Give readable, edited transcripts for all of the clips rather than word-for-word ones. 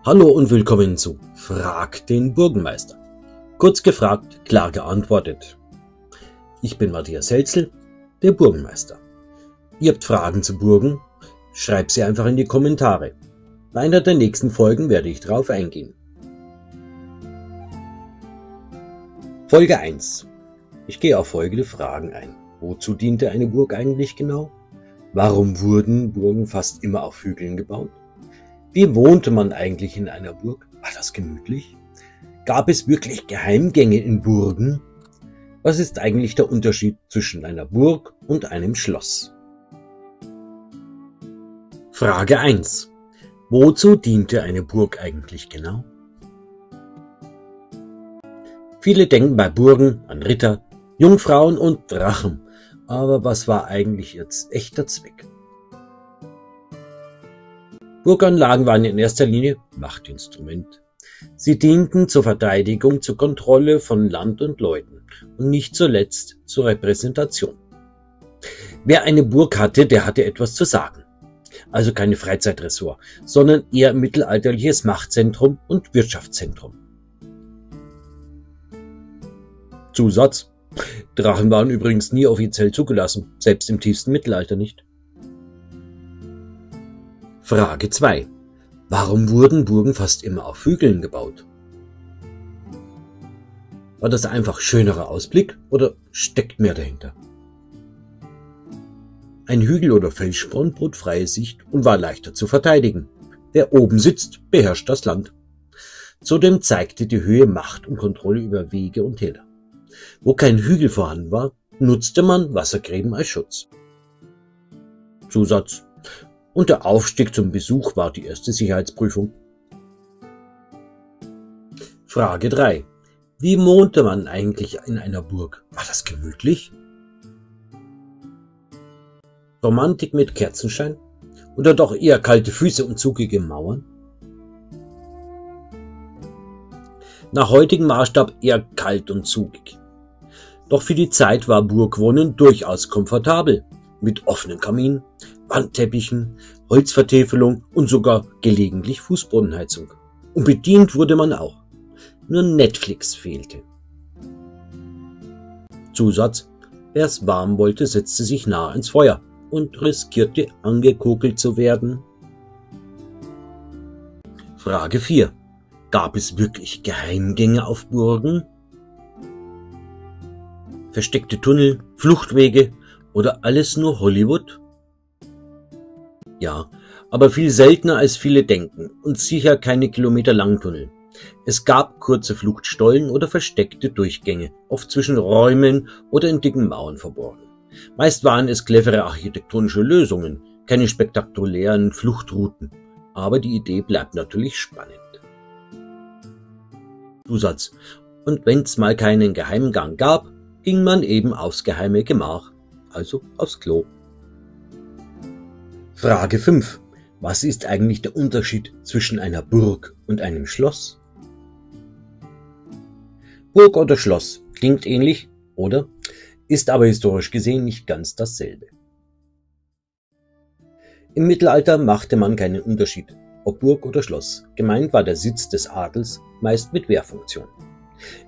Hallo und willkommen zu Frag den Burgenmeister. Kurz gefragt, klar geantwortet. Ich bin Matthias Helzel, der Burgenmeister. Ihr habt Fragen zu Burgen? Schreibt sie einfach in die Kommentare. Bei einer der nächsten Folgen werde ich darauf eingehen. Folge 1. Ich gehe auf folgende Fragen ein. Wozu diente eine Burg eigentlich genau? Warum wurden Burgen fast immer auf Hügeln gebaut? Wie wohnte man eigentlich in einer Burg? War das gemütlich? Gab es wirklich Geheimgänge in Burgen? Was ist eigentlich der Unterschied zwischen einer Burg und einem Schloss? Frage 1. Wozu diente eine Burg eigentlich genau? Viele denken bei Burgen an Ritter, Jungfrauen und Drachen. Aber was war eigentlich ihr echter Zweck? Burganlagen waren in erster Linie Machtinstrument. Sie dienten zur Verteidigung, zur Kontrolle von Land und Leuten und nicht zuletzt zur Repräsentation. Wer eine Burg hatte, der hatte etwas zu sagen. Also keine Freizeitressort, sondern eher mittelalterliches Machtzentrum und Wirtschaftszentrum. Zusatz: Drachen waren übrigens nie offiziell zugelassen, selbst im tiefsten Mittelalter nicht. Frage 2. Warum wurden Burgen fast immer auf Hügeln gebaut? War das einfach schönerer Ausblick oder steckt mehr dahinter? Ein Hügel oder Felssporn bot freie Sicht und war leichter zu verteidigen. Wer oben sitzt, beherrscht das Land. Zudem zeigte die Höhe Macht und Kontrolle über Wege und Täler. Wo kein Hügel vorhanden war, nutzte man Wassergräben als Schutz. Zusatz: Und der Aufstieg zum Besuch war die erste Sicherheitsprüfung. Frage 3. Wie wohnte man eigentlich in einer Burg? War das gemütlich? Romantik mit Kerzenschein? Oder doch eher kalte Füße und zugige Mauern? Nach heutigem Maßstab eher kalt und zugig. Doch für die Zeit war Burgwohnen durchaus komfortabel, mit offenen Kaminen, Wandteppichen, Holzvertäfelung und sogar gelegentlich Fußbodenheizung. Und bedient wurde man auch. Nur Netflix fehlte. Zusatz: Wer es warm wollte, setzte sich nah ans Feuer und riskierte, angekokelt zu werden. Frage 4. Gab es wirklich Geheimgänge auf Burgen? Versteckte Tunnel, Fluchtwege oder alles nur Hollywood? Ja, aber viel seltener als viele denken und sicher keine kilometerlangen Tunnel. Es gab kurze Fluchtstollen oder versteckte Durchgänge, oft zwischen Räumen oder in dicken Mauern verborgen. Meist waren es clevere architektonische Lösungen, keine spektakulären Fluchtrouten, aber die Idee bleibt natürlich spannend. Zusatz: Und wenn's mal keinen Geheimgang gab, ging man eben aufs geheime Gemach, also aufs Klo. Frage 5. Was ist eigentlich der Unterschied zwischen einer Burg und einem Schloss? Burg oder Schloss klingt ähnlich, oder? Ist aber historisch gesehen nicht ganz dasselbe. Im Mittelalter machte man keinen Unterschied, ob Burg oder Schloss. Gemeint war der Sitz des Adels, meist mit Wehrfunktion.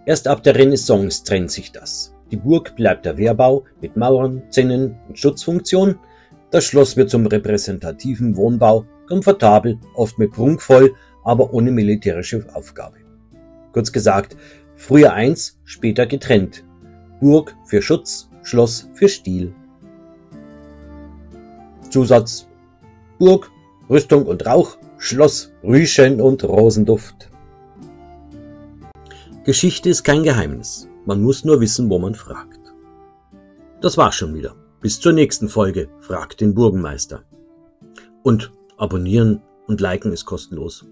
Erst ab der Renaissance trennt sich das. Die Burg bleibt der Wehrbau mit Mauern, Zinnen und Schutzfunktion. Das Schloss wird zum repräsentativen Wohnbau, komfortabel, oft mit prunkvoll, aber ohne militärische Aufgabe. Kurz gesagt, früher eins, später getrennt. Burg für Schutz, Schloss für Stil. Zusatz: Burg, Rüstung und Rauch, Schloss, Rüschen und Rosenduft. Geschichte ist kein Geheimnis. Man muss nur wissen, wo man fragt. Das war's schon wieder. Bis zur nächsten Folge Frag den Burgenmeister. Und abonnieren und liken ist kostenlos.